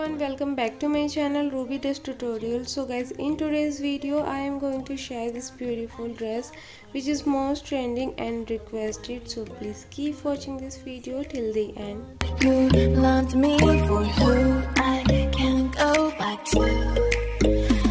everyone, welcome back to my channel Ruby Dress Tutorial. So guys, in today's video I am going to share this beautiful dress which is most trending and requested, so please keep watching this video till the end. You loved me for who I can't go back to.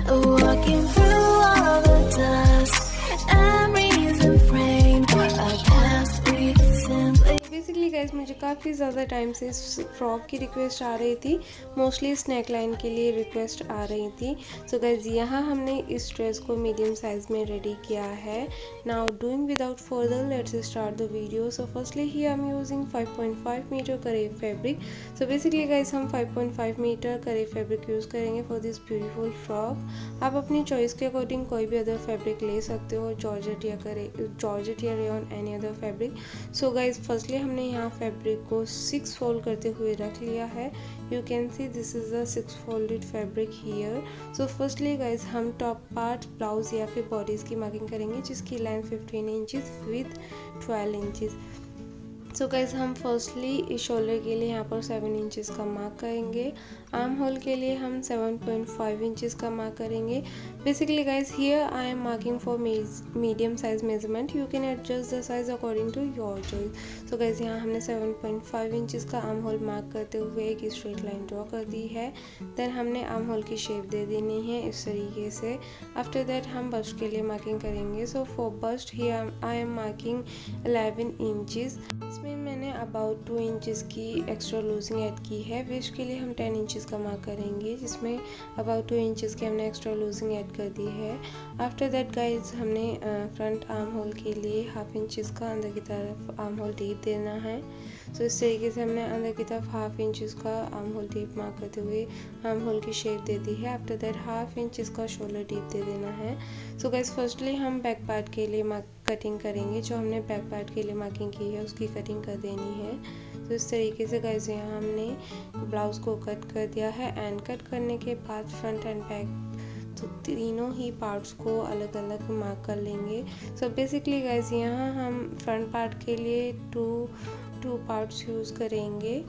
Walking through all the dust, memories and frame a past we simply. Basically guys मुझे काफ़ी ज़्यादा time से इस frock की request आ रही थी, mostly snack line के लिए रिक्वेस्ट आ रही थी। सो गाइज यहाँ हमने इस ड्रेस को मीडियम साइज़ में रेडी किया है। Now doing without further let's start the video. So firstly ही आई एम यूजिंग 5.5 मीटर करेब फैब्रिक। सो बेसिकली गाइज हम 5.5 मीटर करेब फैब्रिक यूज़ करेंगे फॉर दिस ब्यूटीफुल फ्रॉक। आप अपनी चॉइस के अकॉर्डिंग कोई भी अदर फैब्रिक ले सकते हो, जॉर्जेट या rayon any other fabric. So guys firstly हमने यहाँ फैब्रिक को 6 फोल्ड करते हुए रख लिया है। You can see this is the 6 folded fabric here. So firstly guys हम टॉप पार्ट ब्लाउज या फिर बॉडीज़ की मार्किंग करेंगे जिसकी length 15 inches with 12 inches. So guys हम फर्स्टली शोल्डर के लिए यहाँ पर 7 इंचज़ का मार्क करेंगे। आर्म होल के लिए हम 7.5 इंचज़ का मार्क करेंगे। Basically guys here I am marking for medium size measurement. You can adjust the size according to your choice. So guys यहाँ हमने 7.5 इंचज़ का आर्म होल मार्क करते हुए एक स्ट्रेट लाइन ड्रॉ कर दी है। देन हमने आर्म होल की शेप दे देनी है इस तरीके से। आफ्टर दैट हम बस्ट के लिए मार्किंग करेंगे। So for bust here I am marking 11 inches. इसमें मैंने अबाउट 2 इंचज़ की एक्स्ट्रा लूजिंग ऐड की है। वेस्ट के लिए हम 10 इंचज़ का मार्क करेंगे जिसमें अबाउट 2 इंचज़ की हमने एक्स्ट्रा लूजिंग ऐड कर दी है। आफ्टर दैट गाइज हमने फ्रंट आर्म होल के लिए हाफ इंचज़ का अंदर की तरफ आर्म होल डीप देना है। सो इस तरीके से हमने अंदर की तरफ हाफ इंचज़ का आर्म होल डीप मार्क करते हुए आर्म होल की शेप दे दी है। आफ्टर दैट हाफ इंचज़ का शोल्डर डीप दे देना है। सो गाइज फर्स्टली हम बैक पार्ट के लिए कटिंग करेंगे। जो हमने बैक पार्ट के लिए मार्किंग की है उसकी कटिंग कर देनी है। तो इस तरीके से गाइज यहाँ हमने ब्लाउज़ को कट कर दिया है। एंड कट करने के बाद फ्रंट एंड बैक तो तीनों ही पार्ट्स को अलग अलग मार्क कर लेंगे। सो बेसिकली गाइज यहाँ हम फ्रंट पार्ट के लिए टू पार्ट्स यूज़ करेंगे।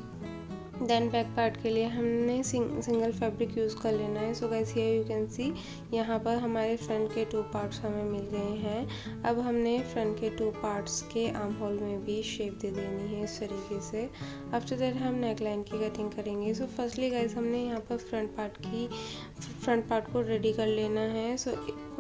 देन बैक पार्ट के लिए हमने सिंगल फैब्रिक यूज़ कर लेना है। So guys here you can see यहाँ पर हमारे फ्रंट के 2 पार्ट्स हमें मिल गए हैं। अब हमने फ्रंट के 2 पार्ट्स के आर्म होल में भी शेप दे देनी है इस तरीके से। आफ्टर दैट हम नेक लाइन की कटिंग करेंगे। सो फर्स्टली गाइस हमने यहाँ पर फ्रंट पार्ट को रेडी कर लेना है। सो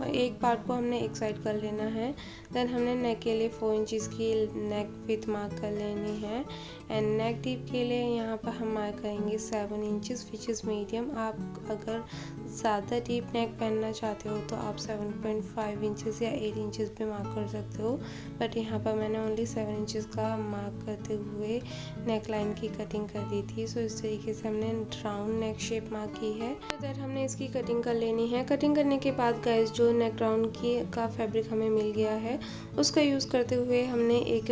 एक पार्ट को हमने एक साइड कर लेना है। देन हमने नेक के लिए 4 इंचज़ की नेक विथ मार्क कर लेनी है। एंड नेक डीप के लिए यहाँ पर हम मार्क करेंगे 7 इंचज़ विच इज़ मीडियम। आप अगर ज़्यादा डीप नेक पहनना चाहते हो तो आप 7.5 इंचज़ या 8 इंचज़ पे मार्क कर सकते हो, बट यहाँ पर मैंने ओनली 7 इंचज़ का मार्क करते हुए नेक लाइन की कटिंग कर दी थी। सो इस तरीके से हमने राउंड नेक शेप मार्क की है। दैट हमने इसकी कटिंग कर लेनी है। कटिंग करने के बाद गाइस जो नेक राउंड का फैब्रिक हमें मिल गया है उसका यूज़ करते हुए हमने एक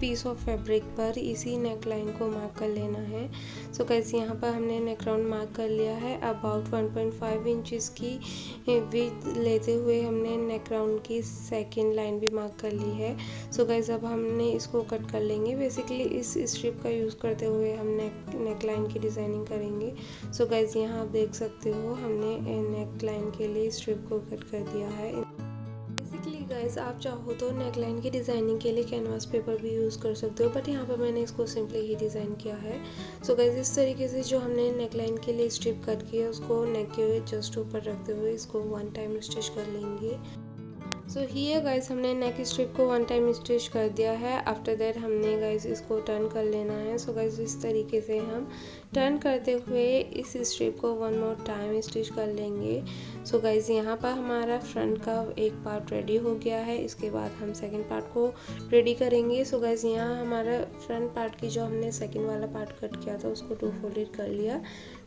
पीस ऑफ फैब्रिक पर इसी नेक लाइन को मार्क कर लेना है। सो गाइस यहाँ पर हमने नेक राउंड मार्क कर लिया है। अबाउट 1.5 इंचज़ की विड्थ लेते हुए हमने नेक राउंड की सेकेंड लाइन भी मार्क कर ली है। सो गाइस अब हमने इसको कट कर लेंगे। बेसिकली इस स्ट्रिप का यूज़ करते हुए हम नेक लाइन की डिज़ाइनिंग करेंगे। सो गाइस यहाँ आप देख सकते हो हमने नेक लाइन के लिए स्ट्रिप को कट कर दिया है। बेसिकली गाइस आप चाहो तो नेक लाइन की डिज़ाइनिंग के लिए कैनवास पेपर भी यूज़ कर सकते हो, बट यहाँ पर मैंने इसको सिंपली ही डिज़ाइन किया है। सो गाइस इस तरीके से जो हमने नेक लाइन के लिए स्ट्रिप कट किया उसको नेक के जस्ट ऊपर रखते हुए इसको 1 टाइम स्टिच कर लेंगे। सो हियर गाइस हमने नेक स्ट्रिप को 1 टाइम स्टिच कर दिया है। आफ्टर दैट हमने गाइस इसको टर्न कर लेना है। सो गाइस इस तरीके से हम टर्न करते हुए इस स्ट्रिप को 1 मोर टाइम स्टिच कर लेंगे। सो गाइस यहाँ पर हमारा फ्रंट का एक पार्ट रेडी हो गया है। इसके बाद हम सेकंड पार्ट को रेडी करेंगे। सो गाइस यहाँ हमारा फ्रंट पार्ट की जो हमने सेकंड वाला पार्ट कट किया था उसको 2 फोल्डेड कर लिया।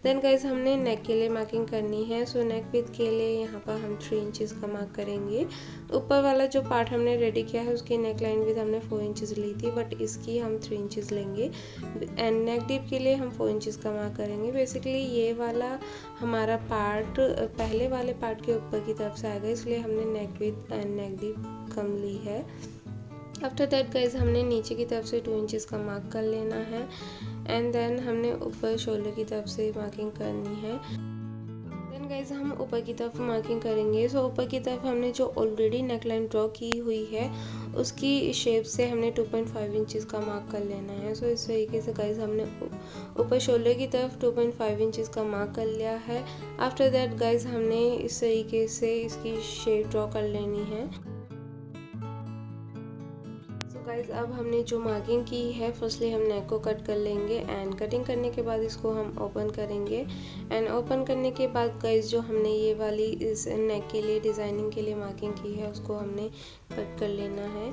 देन गाइस हमने नेक के लिए मार्किंग करनी है। सो नेक विड्थ के लिए यहाँ पर हम 3 इंचज़ का मार्क करेंगे। ऊपर वाला जो पार्ट हमने रेडी किया है उसकी नेक लाइन विड्थ हमने 4 इंचज़ ली थी, बट इसकी हम 3 इंचज़ लेंगे। एंड नेक डीप के लिए हम 4 इंचज़ का मार्क करेंगे। बेसिकली ये वाला हमारा पार्ट पहले वाले पार्ट के ऊपर की तरफ से आएगा, इसलिए हमने नेक विड्थ एंड नेक डीप कम ली है। आफ्टर दैट गाइज हमने नीचे की तरफ से 2 इंचज़ का मार्क कर लेना है। एंड देन हमने ऊपर शोल्डर की तरफ से मार्किंग करनी है। देन गाइज हम ऊपर की तरफ मार्किंग करेंगे। सो ऊपर की तरफ हमने जो ऑलरेडी नेकलाइन ड्रॉ की हुई है उसकी शेप से हमने 2.5 इंचज़ का मार्क कर लेना है। सो इस तरीके से गाइज हमने ऊपर शोल्डर की तरफ 2.5 इंचज़ का मार्क कर लिया है। आफ्टर दैट गाइज हमने इस तरीके से इसकी शेप ड्रॉ कर लेनी है। गाइज अब हमने जो मार्किंग की है, फर्स्टली हम नेक को कट कर लेंगे एंड कटिंग करने के बाद इसको हम ओपन करेंगे। एंड ओपन करने के बाद गाइज जो हमने ये वाली इस नेक के लिए डिज़ाइनिंग के लिए मार्किंग की है उसको हमने कट कर लेना है।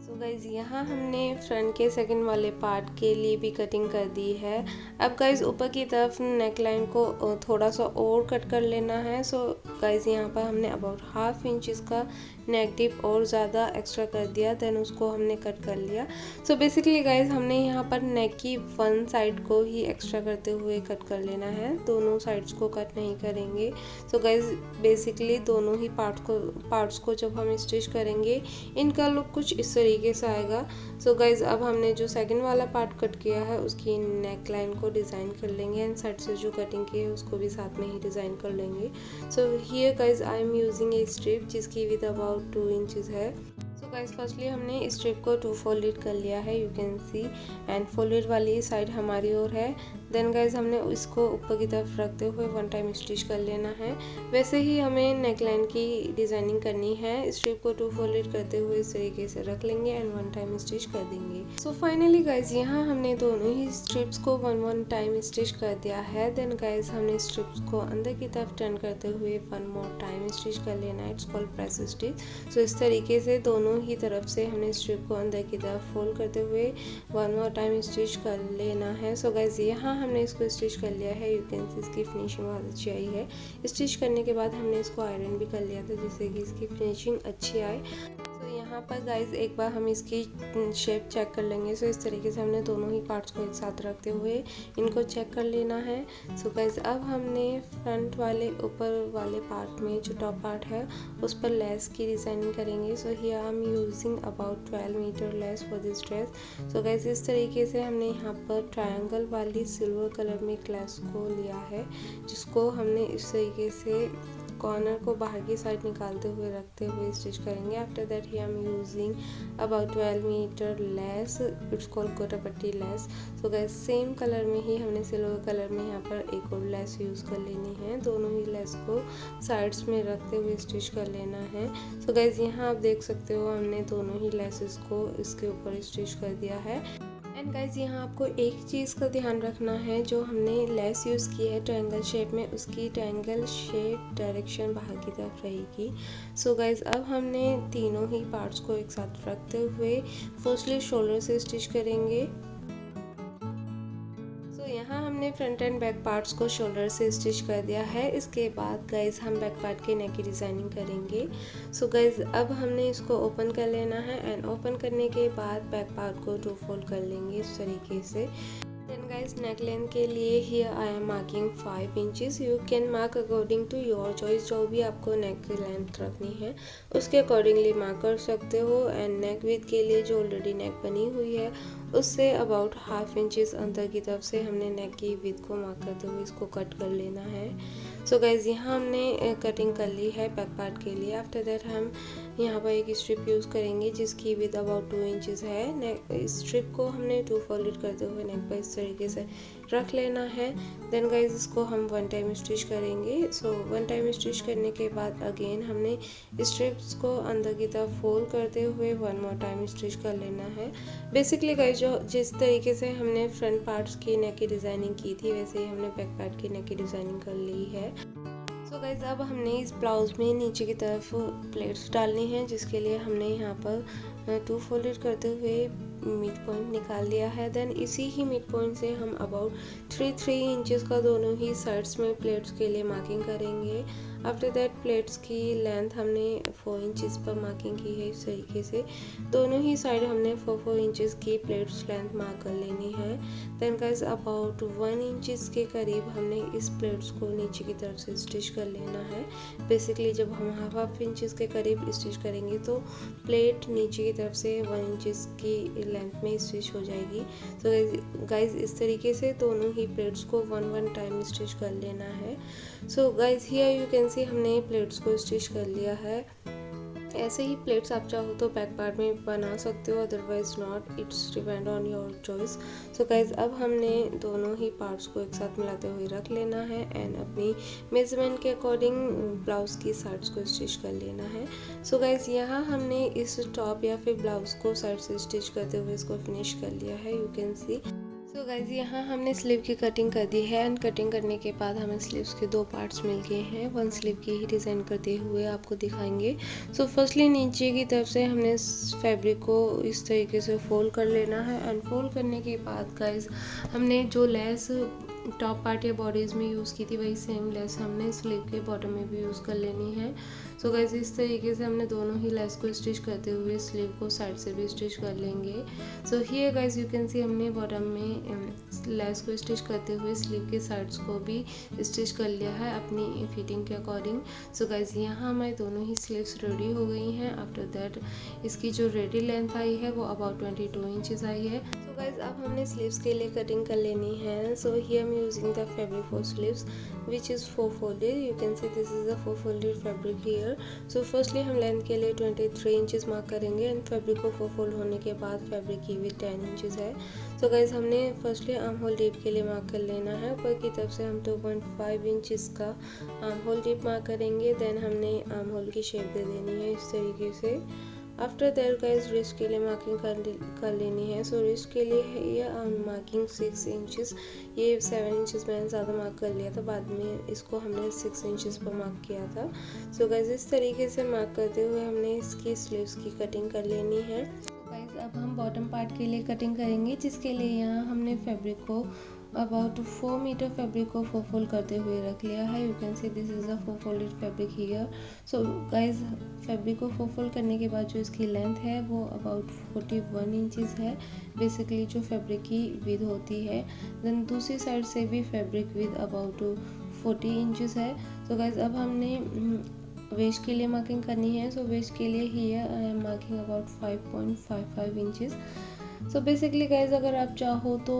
सो गाइज यहाँ हमने फ्रंट के सेकंड वाले पार्ट के लिए भी कटिंग कर दी है। अब गाइज ऊपर की तरफ नेक लाइन को थोड़ा सा और कट कर लेना है। सो गाइज यहाँ पर हमने अबाउट 1/2 इंच का नेक डिप और ज़्यादा एक्स्ट्रा कर दिया, देन उसको हमने कट कर लिया। सो बेसिकली गाइज हमने यहाँ पर नेक की वन साइड को ही एक्स्ट्रा करते हुए कट कर लेना है, दोनों साइड्स को कट नहीं करेंगे। सो गाइज बेसिकली दोनों ही पार्ट्स को जब हम स्टिच करेंगे इनका लुक कुछ इस तरीके से आएगा। सो गाइज अब हमने जो सेकंड वाला पार्ट कट किया है उसकी नेक लाइन को डिज़ाइन कर लेंगे एंड साइड से जो कटिंग की है उसको भी साथ में ही डिज़ाइन कर लेंगे। So here guys I am using A strip जिसकी विद अबाउट 2 इंचज़ है। सो गाइज फर्स्टली हमने स्ट्रिप को 2 फोल्डेड कर लिया है, you can see, and folded वाली साइड हमारी ओर है। देन गाइज हमने इसको ऊपर की तरफ रखते हुए 1 टाइम स्टिच कर लेना है। वैसे ही हमें नेकलाइन की डिज़ाइनिंग करनी है। स्ट्रिप को 2 फोल्डेड करते हुए इस तरीके से रख लेंगे एंड 1 टाइम स्टिच कर देंगे। सो फाइनली गाइज यहाँ हमने दोनों ही स्ट्रिप्स को 1 टाइम स्टिच कर दिया है। देन गाइज हमने स्ट्रिप्स को अंदर की तरफ टर्न करते हुए 1 मोर टाइम स्टिच कर लेना है। It's called press stitch. So इस तरीके से दोनों ही तरफ से हमने स्ट्रिप को अंदर की तरफ फोल्ड करते हुए 1 मोर टाइम स्टिच कर लेना है। सो गाइज यहाँ हमने इसको स्टिच कर लिया है, यू कैन सी इसकी फिनिशिंग बहुत अच्छी आई है। स्टिच करने के बाद हमने इसको आयरन भी कर लिया था जिससे कि इसकी फिनिशिंग अच्छी आए। तो यहाँ पर गाइज एक बार हम इसकी शेप चेक कर लेंगे। सो इस तरीके से हमने दोनों ही पार्ट्स को एक साथ रखते हुए इनको चेक कर लेना है। सो गाइज अब हमने फ्रंट वाले ऊपर वाले पार्ट में जो टॉप पार्ट है उस पर लेस की डिज़ाइनिंग करेंगे। So here I am using about 12 meter lace for this dress. So guys इस तरीके से हमने यहाँ पर ट्रायंगल वाली सिल्वर कलर में एक लेस को लिया है जिसको हमने इस तरीके से कॉर्नर को बाहर की साइड निकालते हुए रखते हुए स्टिच करेंगे। आफ्टर दैट ही I am using about 12 meter lace, it's called gotapatti lace. So guys same colour में ही हमने सिल्वर कलर में यहाँ पर एक और लेस यूज़ कर लेनी है। दोनों ही लेस को साइड्स में रखते हुए स्टिच कर लेना है। सो गाइस यहाँ आप देख सकते हो हमने दोनों ही लेसेस को इसके ऊपर स्टिच कर दिया है। एंड गाइज यहाँ आपको एक चीज़ का ध्यान रखना है, जो हमने लेस यूज़ की है ट्रायंगल शेप में उसकी ट्रायंगल शेप डायरेक्शन बाहर की तरफ रहेगी। सो गाइज अब हमने तीनों ही पार्ट्स को एक साथ रखते हुए फर्स्टली शोल्डर से स्टिच करेंगे। यहाँ हमने फ्रंट एंड बैक पार्ट्स को शोल्डर से स्टिच कर दिया है। इसके बाद गाइज हम बैक पार्ट के नेक की डिज़ाइनिंग करेंगे। सो गाइज अब हमने इसको ओपन कर लेना है एंड ओपन करने के बाद बैक पार्ट को 2 फोल्ड कर लेंगे इस तरीके से। देन गाइज नेक लेंथ के लिए here I am marking 5 inches. You can mark according to your choice, जो भी आपको नेक की लेंथ रखनी है उसके अकॉर्डिंगली मार्क कर सकते हो। एंड नेक विड्थ के लिए जो ऑलरेडी नेक बनी हुई है उससे अबाउट 1/2 इंचेस अंदर की तरफ से हमने नेक की विड्थ को मार्क करते हुए इसको कट कर लेना है। सो गाइज यहाँ हमने कटिंग कर ली है बैक पार्ट के लिए। आफ्टर दैट हम यहाँ पर एक स्ट्रिप यूज़ करेंगे जिसकी विड्थ अबाउट 2 इंचेस है। नेक स्ट्रिप को हमने 2 फोल्डेड करते हुए नेक पर इस तरीके से रख लेना है। देन गाइज इसको हम 1 टाइम स्टिच करेंगे। सो 1 टाइम स्टिच करने के बाद अगेन हमने स्ट्रिप्स को अंदर की तरफ फोल्ड करते हुए 1 मोर टाइम स्टिच कर लेना है। बेसिकली गाइज जो जिस तरीके से हमने फ्रंट पार्ट्स की नेक की डिज़ाइनिंग की थी वैसे ही हमने बैक पार्ट की नेक की डिज़ाइनिंग कर ली है। सो गाइज अब हमने इस ब्लाउज में नीचे की तरफ प्लेट्स डालनी है जिसके लिए हमने यहाँ पर 2 फोल्डेड करते हुए मिड पॉइंट निकाल लिया है। देन इसी ही मिड पॉइंट से हम अबाउट 3 इंचेस का दोनों ही साइड्स में प्लेट्स के लिए मार्किंग करेंगे। आफ्टर दैट प्लेट्स की लेंथ हमने 4 इंचेस पर मार्किंग की है। इस तरीके से दोनों ही साइड हमने 4 इंचेस की प्लेट्स लेंथ मार्क कर लेनी है। देन गाइस अबाउट 1 इंचेस के करीब हमने इस प्लेट्स को नीचे की तरफ से स्टिच कर लेना है। बेसिकली जब हम हाफ इंचेस के करीब स्टिच करेंगे तो प्लेट नीचे की तरफ से 1 इंचेस की लेंथ में स्टिच हो जाएगी। तो गाइस इस तरीके से दोनों ही प्लेट्स को 1 टाइम स्टिच कर लेना है। So guys here you can see हमने प्लेट्स को स्टिच कर लिया है। ऐसे ही प्लेट्स आप चाहो तो बैक पार्ट में बना सकते हो, otherwise not, it's depend on your choice. So guys अब हमने दोनों ही पार्ट्स को एक साथ मिलाते हुए रख लेना है एंड अपनी मेजरमेंट के अकॉर्डिंग ब्लाउज की साइड्स को स्टिच कर लेना है। सो गाइज यहाँ हमने इस टॉप या फिर ब्लाउज को साइड से स्टिच करते हुए इसको फिनिश कर लिया है, you can see. So guys यहाँ हमने स्लीव की कटिंग कर दी है एंड कटिंग करने के बाद हमें स्लीव्स के 2 पार्ट्स मिल गए हैं। 1 स्लीव की ही डिज़ाइन करते हुए आपको दिखाएंगे। सो फर्स्टली नीचे की तरफ से हमने फैब्रिक को इस तरीके से फोल्ड कर लेना है एंड फोल्ड करने के बाद गाइज हमने जो लेस टॉप पार्ट या बॉडीज़ में यूज़ की थी वही सेम लेस हमने स्लीव के बॉटम में भी यूज़ कर लेनी है। सो गाइज इस तरीके से हमने दोनों ही लेस को स्टिच करते हुए स्लीव को साइड से भी स्टिच कर लेंगे। So here guys you can see हमने बॉटम में लेस को स्टिच करते हुए स्लीव के साइड्स को भी स्टिच कर लिया है अपनी फिटिंग के अकॉर्डिंग। सो गाइज यहाँ हमारी दोनों ही स्लीव्स रेडी हो गई हैं। आफ्टर दैट इसकी जो रेडी लेंथ आई है वो अबाउट 22 इंचेस आई है। सो गाइज अब हमने स्लीव्स के लिए कटिंग कर लेनी है। सो here I am using the fabric for sleeves which is 4 folded. You can see this is the 4 folded fabric here. So firstly हम लेंथ के लिए 23 इंचेस मार्क करेंगे एंड फैब्रिक को 4 फोल्ड होने के बाद फैब्रिक की विड्थ 10 इंचेस है। सो गाइज हमने फर्स्टली आर्म होल डीप के लिए मार्क कर लेना है। ऊपर की तरफ से हम 2.5 इंचेस का आर्म होल डीप मार्क करेंगे। देन हमने आर्म होल की शेप दे देनी है इस तरीके से। आफ्टर दैट गाइज रिस्ट के लिए मार्किंग कर लेनी है। सो रिस्ट के लिए है ये मार्किंग 6 इंचेस। ये 7 इंचेस मैंने ज़्यादा मार्क कर लिया था, बाद में इसको हमने 6 इंचेस पर मार्क किया था। सो गाइज इस तरीके से मार्क करते हुए हमने इसकी स्लीव्स की कटिंग कर लेनी है। गाइज अब हम बॉटम पार्ट के लिए कटिंग करेंगे, जिसके लिए यहाँ हमने फैब्रिक को अबाउट 4 मीटर फैब्रिक को 4 फोल्ड करते हुए रख लिया है। You can see this is a 4 folded fabric here. So guys fabric को 4 फोल्ड करने के बाद जो इसकी लेंथ है वो अबाउट 41 इंचेस है, बेसिकली जो फैब्रिक की विड्थ होती है। देन दूसरी साइड से भी फैब्रिक विड्थ अबाउट 40 इंचेस है। सो गाइज अब हमने वेस्ट के लिए मार्किंग करनी है। सो वेस्ट के लिए here I am marking about 5.55 inches. So basically guys अगर आप चाहो तो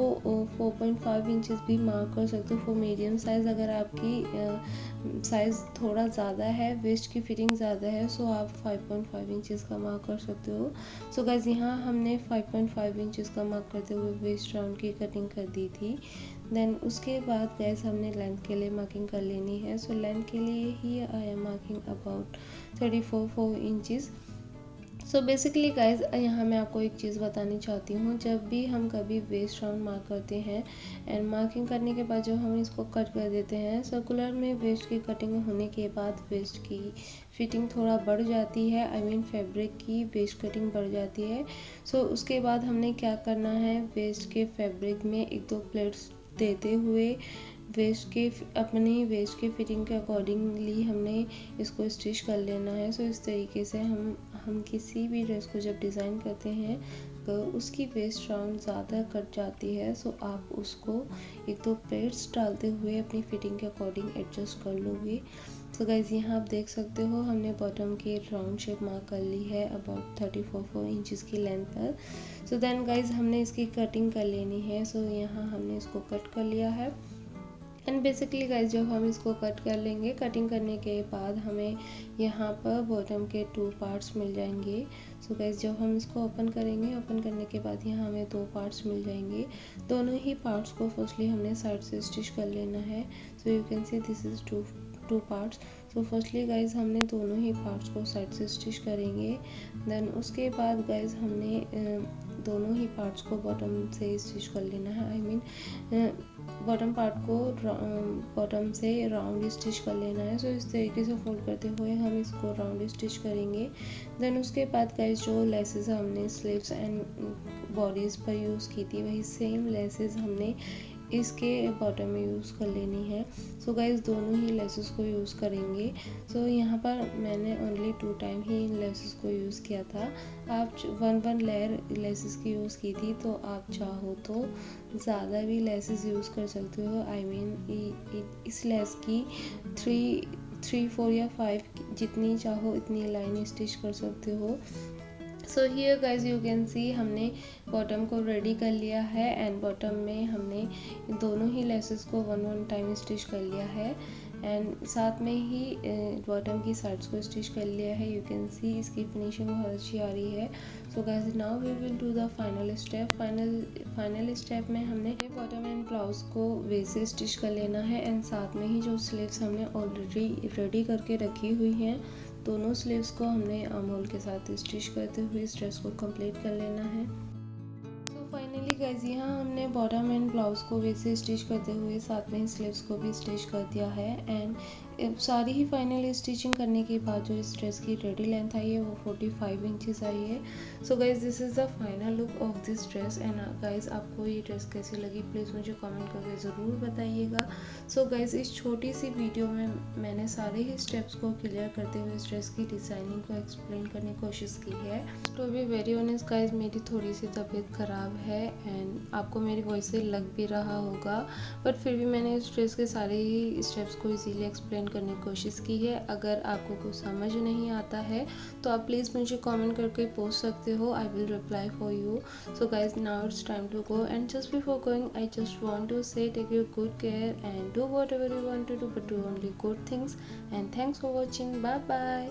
4.5 इंचेस भी मार्क कर सकते हो फॉर मीडियम साइज़। अगर आपकी साइज़ थोड़ा ज़्यादा है, वेस्ट की फिटिंग ज़्यादा है, सो आप 5.5 इंचेस का मार्क कर सकते हो। सो गाइज यहाँ हमने 5.5 इंचेस का मार्क करते हुए वेस्ट राउंड की कटिंग कर दी थी। देन उसके बाद गाइज हमने लेंथ के लिए मार्किंग कर लेनी है। सो लेंथ के लिए ही I am marking about 34 inches. So basically guys यहाँ मैं आपको एक चीज़ बतानी चाहती हूँ, जब भी हम कभी वेस्ट राउंड मार्क करते हैं एंड मार्किंग करने के बाद जब हम इसको कट कर देते हैं, सर्कुलर में वेस्ट की कटिंग होने के बाद वेस्ट की फिटिंग थोड़ा बढ़ जाती है, आई मीन फैब्रिक की वेस्ट कटिंग बढ़ जाती है। सो उसके बाद हमने क्या करना है, वेस्ट के फैब्रिक में 1-2 प्लेट्स देते हुए अपनी वेस्ट के फिटिंग के अकॉर्डिंगली हमने इसको स्टिच कर लेना है। सो इस तरीके से हम किसी भी ड्रेस को जब डिज़ाइन करते हैं तो उसकी वेस्ट राउंड ज़्यादा कट जाती है, सो आप उसको 1-2 प्लेट्स डालते हुए अपनी फिटिंग के अकॉर्डिंग एडजस्ट कर लोगे। सो गाइज यहाँ आप देख सकते हो हमने बॉटम की राउंड शेप मार्क कर ली है अबाउट 34 इंचेस की लेंथ पर। सो देन गाइज हमने इसकी कटिंग कर लेनी है। सो यहाँ हमने इसको कट कर लिया है एंड बेसिकली गाइज जब हम इसको कट कर लेंगे, कटिंग करने के बाद हमें यहाँ पर बॉटम के 2 पार्ट्स मिल जाएंगे। सो गाइज जब हम इसको ओपन करेंगे, ओपन करने के बाद यहाँ हमें 2 पार्ट्स मिल जाएंगे। दोनों ही पार्ट्स को फर्स्टली हमने साइड से स्टिच कर लेना है। So you can see this is 2 parts. So firstly guys हमने दोनों ही पार्ट्स को साइड से स्टिच करेंगे। देन उसके बाद गाइज हमने दोनों ही पार्ट्स को बॉटम से स्टिच कर लेना है, आई मीन बॉटम पार्ट को बॉटम से राउंड स्टिच कर लेना है। सो इस तरीके से फोल्ड करते हुए हम इसको राउंड स्टिच करेंगे। देन उसके बाद गाइज जो लेसेस हमने स्लीव्स एंड बॉडीज़ पर यूज़ की थी वही सेम लेसेस हमने इसके बॉटम में यूज़ कर लेनी है। सो गाइस दोनों ही लेसेस को यूज़ करेंगे। सो यहाँ पर मैंने ओनली 2 टाइम ही इन लेसेस को यूज़ किया था। आप 1 लेयर लेसेस की यूज़ की थी, तो आप चाहो तो ज़्यादा भी लेसेस यूज़ कर सकते हो। आई मीन इस लेस की 3, 4 या 5 जितनी चाहो इतनी लाइन स्टिच कर सकते हो। So here guys you can see हमने बॉटम को रेडी कर लिया है एंड बॉटम में हमने दोनों ही लेसेस को 1 टाइम स्टिच कर लिया है एंड साथ में ही बॉटम की साइड्स को स्टिच कर लिया है। यू कैन सी इसकी फिनिशिंग बहुत अच्छी आ रही है। So guys now we will do the final step. Final step में हमने बॉटम एंड ब्लाउज को वैसे स्टिच कर लेना है एंड साथ में ही जो स्लीव्स हमने ऑलरेडी रेडी करके रखी हुई हैं दोनों स्लीव्स को हमने आर्म होल के साथ स्टिच करते हुए इस ड्रेस को कंप्लीट कर लेना है। सो फाइनली गाइज यहाँ हमने बॉटम एंड ब्लाउज को वैसे स्टिच करते हुए साथ में स्लीव्स को भी स्टिच कर दिया है एंड सारी ही फाइनल स्टिचिंग करने के बाद जो इस ड्रेस की रेडी लेंथ आई है वो 45 इंचेस आई है। So guys this is the final look of this dress and guys आपको ये ड्रेस कैसी लगी प्लीज़ मुझे कमेंट करके ज़रूर बताइएगा। सो गाइज इस छोटी सी वीडियो में मैंने सारे ही स्टेप्स को क्लियर करते हुए इस ड्रेस की डिज़ाइनिंग को एक्सप्लेन करने की कोशिश की है। To be very honest guys मेरी थोड़ी सी तबीयत ख़राब है एंड आपको मेरी वॉइस से लग भी रहा होगा, बट फिर भी मैंने इस ड्रेस के सारे ही स्टेप्स को इजीली एक्सप्लेन करने की कोशिश की है। अगर आपको कुछ समझ नहीं आता है तो आप प्लीज़ मुझे कमेंट करके पूछ सकते हो, I will reply for you. So guys now it's time to go and just before going I just want to say take your good care and do whatever you want to do but do only good things and thanks for watching. Bye bye.